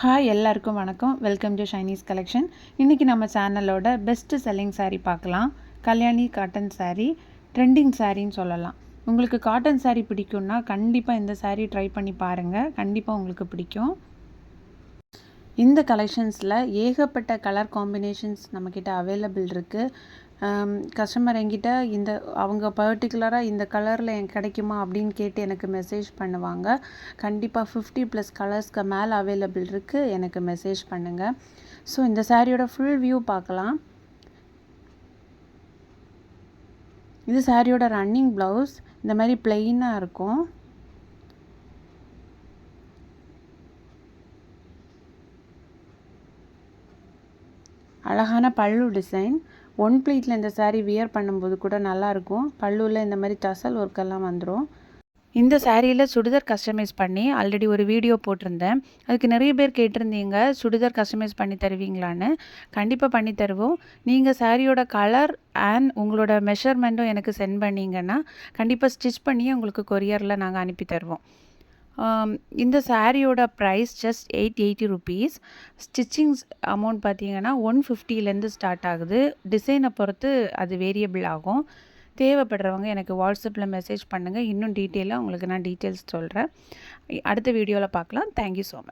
Hi எல்லாருக்கும் வணக்கம். Welcome to Shiny's collection. இன்றைக்கி நம்ம சேனலோட பெஸ்ட்டு செல்லிங் saree பார்க்கலாம். கல்யாணி காட்டன் saree, ட்ரெண்டிங் சாரின்னு சொல்லலாம். உங்களுக்கு காட்டன் saree பிடிக்கும்னா கண்டிப்பாக இந்த saree ட்ரை பண்ணி பாருங்கள். கண்டிப்பாக உங்களுக்கு பிடிக்கும். இந்த கலெக்ஷன்ஸில் ஏகப்பட்ட கலர் காம்பினேஷன்ஸ் நம்மக்கிட்ட அவைலபிள் இருக்குது. கஸ்டமர் என்கிட்ட அவங்க பர்டிகுலராக இந்த கலரில் எனக்கு கிடைக்குமா அப்படின்னு கேட்டு எனக்கு மெசேஜ் பண்ணுவாங்க. கண்டிப்பாக 50+ கலர்ஸ்க்கு மேலே அவைலபிள் இருக்குது. எனக்கு மெசேஜ் பண்ணுங்கள். ஸோ இந்த சாரியோட ஃபுல் வியூ பார்க்கலாம். இது சாரியோட ரன்னிங் ப்ளவுஸ். இந்த மாதிரி பிளெயினாக இருக்கும். அழகான பல்லு டிசைன். ஒன் ப்ளீட்டில் இந்த saree வியர் பண்ணும்போது கூட நல்லாயிருக்கும். பல்லுவில் இந்த மாதிரி டசல் ஒர்க்கெல்லாம் வந்துடும். இந்த சாரியில் சுடிதார் கஸ்டமைஸ் பண்ணி ஆல்ரெடி ஒரு வீடியோ போட்டிருந்தேன். அதுக்கு நிறைய பேர் கேட்டிருந்தீங்க சுடிதார் கஸ்டமைஸ் பண்ணி தருவீங்களான்னு. கண்டிப்பாக பண்ணி தருவோம். நீங்கள் சாரியோட கலர் அண்ட் உங்களோட மெஷர்மெண்ட்டும் எனக்கு சென்ட் பண்ணிங்கன்னா கண்டிப்பாக ஸ்டிச் பண்ணி உங்களுக்கு கொரியரில் நாங்கள் அனுப்பி தருவோம். இந்த சாரியோட price just 880 rupees. Stitchings amount பார்த்தீங்கன்னா 150லேருந்து ஸ்டார்ட் ஆகுது. டிசைனை பொறுத்து அது வேரியபிள் ஆகும். தேவைப்படுறவங்க எனக்கு வாட்ஸ்அப்பில் மெசேஜ் பண்ணுங்கள். இன்னும் டீட்டெயிலாக உங்களுக்கு நான் டீட்டெயில்ஸ் சொல்கிறேன். அடுத்த வீடியோவில் பார்க்கலாம். Thank you so much.